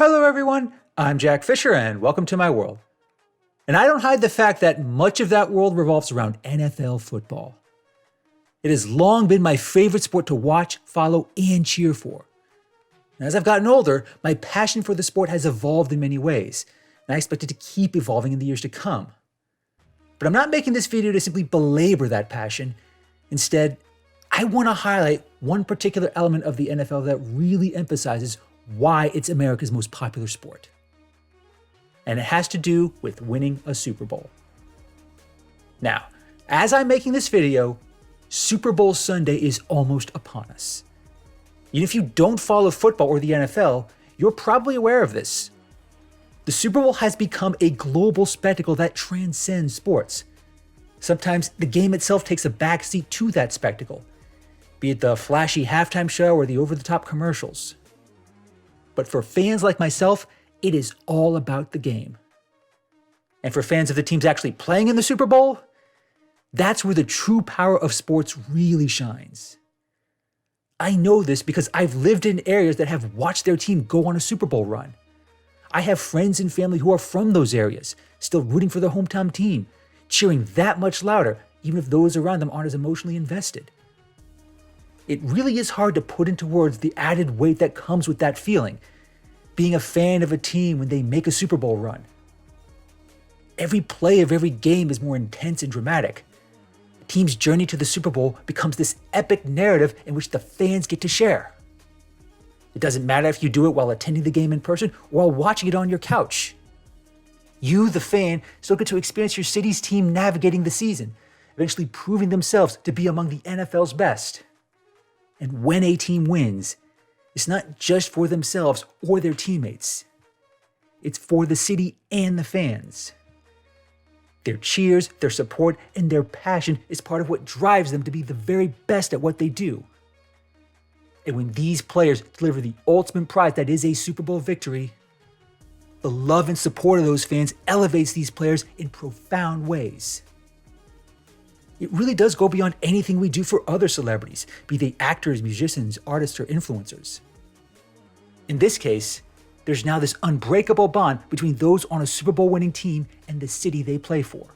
Hello everyone, I'm Jack Fisher and welcome to my world. And I don't hide the fact that much of that world revolves around NFL football. It has long been my favorite sport to watch, follow, and cheer for. And as I've gotten older, my passion for the sport has evolved in many ways, and I expect it to keep evolving in the years to come. But I'm not making this video to simply belabor that passion. Instead, I want to highlight one particular element of the NFL that really emphasizes why it's America's most popular sport. And it has to do with winning a Super Bowl. Now, as I'm making this video, Super Bowl Sunday is almost upon us. Even if you don't follow football or the NFL, you're probably aware of this. The Super Bowl has become a global spectacle that transcends sports. Sometimes the game itself takes a backseat to that spectacle, be it the flashy halftime show or the over-the-top commercials. But for fans like myself, it is all about the game. And for fans of the teams actually playing in the Super Bowl, that's where the true power of sports really shines. I know this because I've lived in areas that have watched their team go on a Super Bowl run. I have friends and family who are from those areas, still rooting for their hometown team, cheering that much louder, even if those around them aren't as emotionally invested. It really is hard to put into words the added weight that comes with that feeling, being a fan of a team when they make a Super Bowl run. Every play of every game is more intense and dramatic. The team's journey to the Super Bowl becomes this epic narrative in which the fans get to share. It doesn't matter if you do it while attending the game in person or while watching it on your couch. You, the fan, still get to experience your city's team navigating the season, eventually proving themselves to be among the NFL's best. And when a team wins, it's not just for themselves or their teammates. It's for the city and the fans. Their cheers, their support, and their passion is part of what drives them to be the very best at what they do. And when these players deliver the ultimate prize that is a Super Bowl victory, the love and support of those fans elevates these players in profound ways. It really does go beyond anything we do for other celebrities, be they actors, musicians, artists, or influencers. In this case, there's now this unbreakable bond between those on a Super Bowl winning team and the city they play for.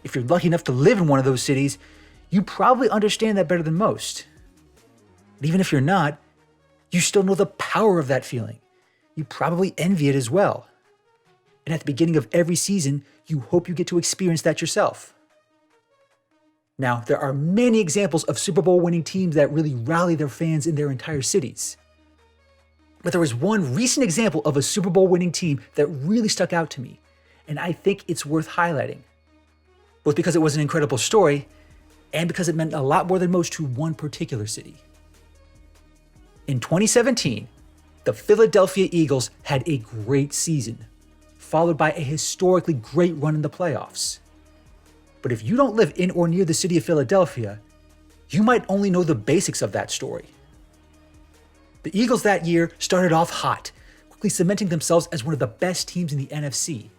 If you're lucky enough to live in one of those cities, you probably understand that better than most. But even if you're not, you still know the power of that feeling. You probably envy it as well. And at the beginning of every season, you hope you get to experience that yourself. Now, there are many examples of Super Bowl winning teams that really rally their fans in their entire cities. But there was one recent example of a Super Bowl winning team that really stuck out to me, and I think it's worth highlighting. Both because it was an incredible story, and because it meant a lot more than most to one particular city. In 2017, the Philadelphia Eagles had a great season, followed by a historically great run in the playoffs. But if you don't live in or near the city of Philadelphia, you might only know the basics of that story. The Eagles that year started off hot, quickly cementing themselves as one of the best teams in the NFC.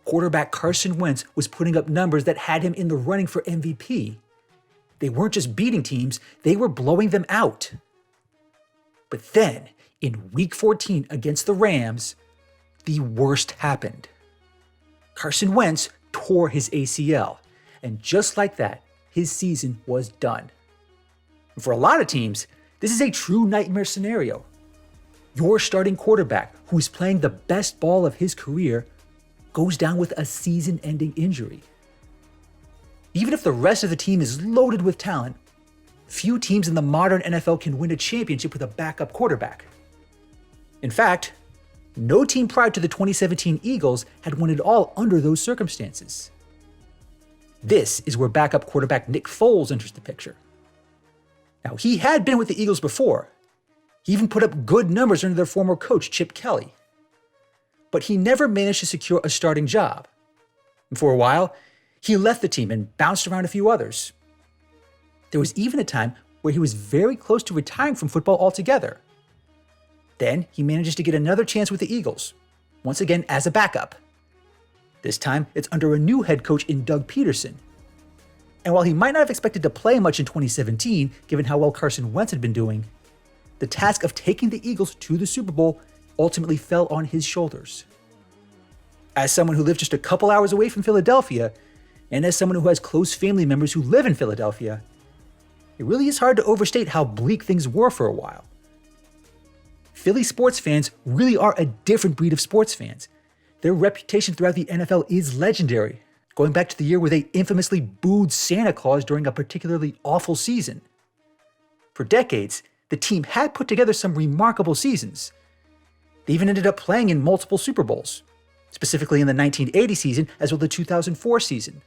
Quarterback Carson Wentz was putting up numbers that had him in the running for MVP. They weren't just beating teams, they were blowing them out. But then, in Week 14 against the Rams, the worst happened. Carson Wentz tore his ACL, and just like that, his season was done. And for a lot of teams, this is a true nightmare scenario. Your starting quarterback, who is playing the best ball of his career, goes down with a season-ending injury. Even if the rest of the team is loaded with talent, few teams in the modern NFL can win a championship with a backup quarterback. In fact, no team prior to the 2017 Eagles had won it all under those circumstances. This is where backup quarterback Nick Foles enters the picture. Now, he had been with the Eagles before. He even put up good numbers under their former coach, Chip Kelly. But he never managed to secure a starting job. And for a while, he left the team and bounced around a few others. There was even a time where he was very close to retiring from football altogether. Then he manages to get another chance with the Eagles, once again as a backup. This time, it's under a new head coach in Doug Peterson. And while he might not have expected to play much in 2017, given how well Carson Wentz had been doing, the task of taking the Eagles to the Super Bowl ultimately fell on his shoulders. As someone who lived just a couple hours away from Philadelphia, and as someone who has close family members who live in Philadelphia, it really is hard to overstate how bleak things were for a while. Philly sports fans really are a different breed of sports fans. Their reputation throughout the NFL is legendary, going back to the year where they infamously booed Santa Claus during a particularly awful season. For decades, the team had put together some remarkable seasons. They even ended up playing in multiple Super Bowls, specifically in the 1980 season as well as the 2004 season.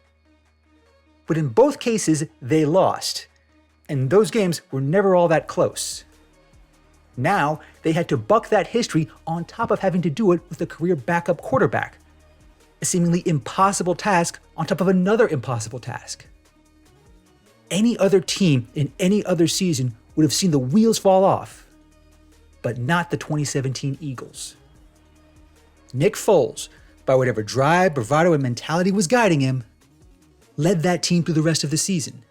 But in both cases, they lost, and those games were never all that close. Now, they had to buck that history on top of having to do it with a career backup quarterback, a seemingly impossible task on top of another impossible task. Any other team in any other season would have seen the wheels fall off, but not the 2017 Eagles. Nick Foles, by whatever drive, bravado, and mentality was guiding him, led that team through the rest of the season,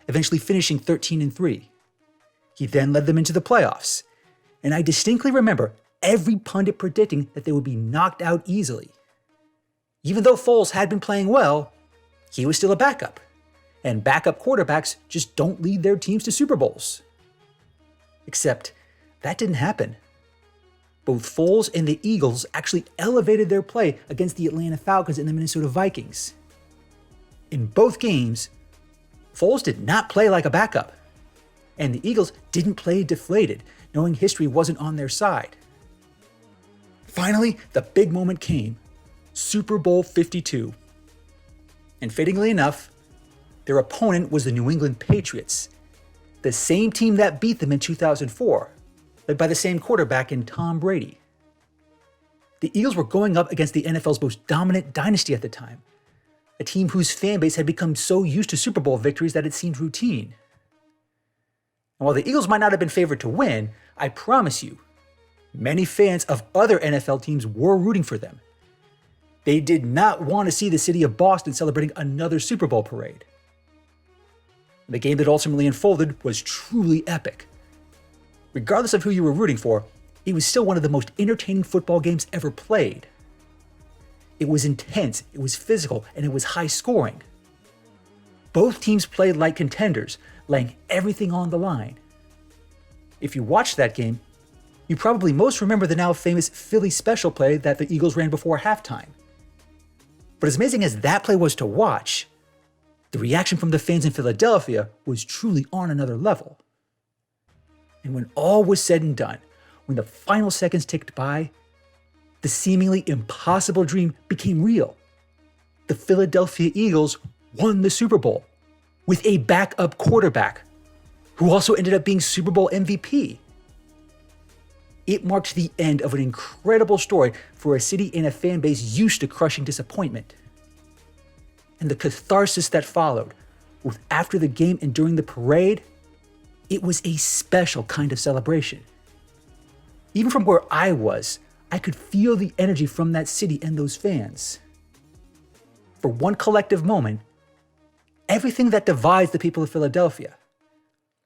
eventually finishing 13-3. He then led them into the playoffs, and I distinctly remember every pundit predicting that they would be knocked out easily. Even though Foles had been playing well, he was still a backup, and backup quarterbacks just don't lead their teams to Super Bowls. Except that didn't happen. Both Foles and the Eagles actually elevated their play against the Atlanta Falcons and the Minnesota Vikings. In both games, Foles did not play like a backup, and the Eagles didn't play deflated, knowing history wasn't on their side. Finally, the big moment came, Super Bowl 52. And fittingly enough, their opponent was the New England Patriots, the same team that beat them in 2004, led by the same quarterback in Tom Brady. The Eagles were going up against the NFL's most dominant dynasty at the time, a team whose fan base had become so used to Super Bowl victories that it seemed routine. And while the Eagles might not have been favored to win, I promise you, many fans of other NFL teams were rooting for them. They did not want to see the city of Boston celebrating another Super Bowl parade. The game that ultimately unfolded was truly epic. Regardless of who you were rooting for, it was still one of the most entertaining football games ever played. It was intense, it was physical, and it was high scoring. Both teams played like contenders, laying everything on the line. If you watched that game, you probably most remember the now famous Philly special play that the Eagles ran before halftime. But as amazing as that play was to watch, the reaction from the fans in Philadelphia was truly on another level. And when all was said and done, when the final seconds ticked by, the seemingly impossible dream became real. The Philadelphia Eagles won the Super Bowl with a backup quarterback who also ended up being Super Bowl MVP. It marked the end of an incredible story for a city and a fan base used to crushing disappointment. And the catharsis that followed, both after the game and during the parade, it was a special kind of celebration. Even from where I was, I could feel the energy from that city and those fans. For one collective moment, everything that divides the people of Philadelphia,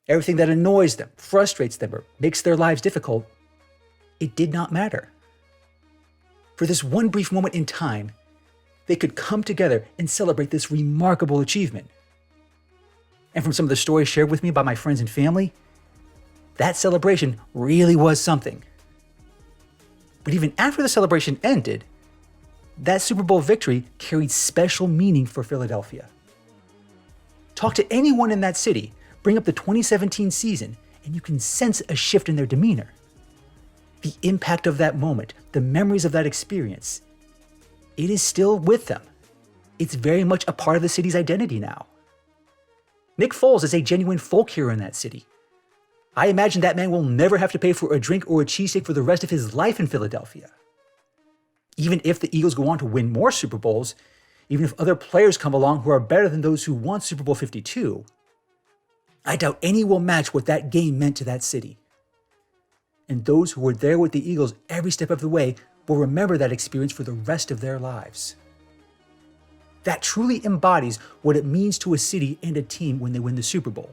everything that annoys them, frustrates them, or makes their lives difficult, it did not matter. For this one brief moment in time, they could come together and celebrate this remarkable achievement. And from some of the stories shared with me by my friends and family, that celebration really was something. But even after the celebration ended, that Super Bowl victory carried special meaning for Philadelphia. Talk to anyone in that city, bring up the 2017 season, and you can sense a shift in their demeanor. The impact of that moment, the memories of that experience, it is still with them. It's very much a part of the city's identity now. Nick Foles is a genuine folk hero in that city. I imagine that man will never have to pay for a drink or a cheesesteak for the rest of his life in Philadelphia. Even if the Eagles go on to win more Super Bowls, even if other players come along who are better than those who won Super Bowl 52, I doubt any will match what that game meant to that city. And those who were there with the Eagles every step of the way will remember that experience for the rest of their lives. That truly embodies what it means to a city and a team when they win the Super Bowl.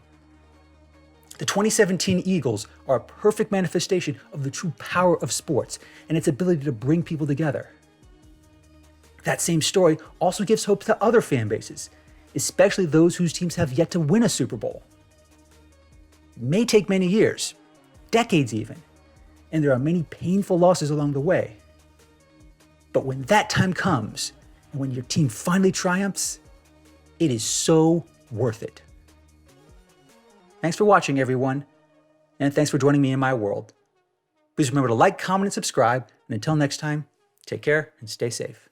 The 2017 Eagles are a perfect manifestation of the true power of sports and its ability to bring people together. That same story also gives hope to other fan bases, especially those whose teams have yet to win a Super Bowl. It may take many years, decades even, and there are many painful losses along the way. But when that time comes, and when your team finally triumphs, it is so worth it. Thanks for watching, everyone, and thanks for joining me in my world. Please remember to like, comment, and subscribe, and until next time, take care and stay safe.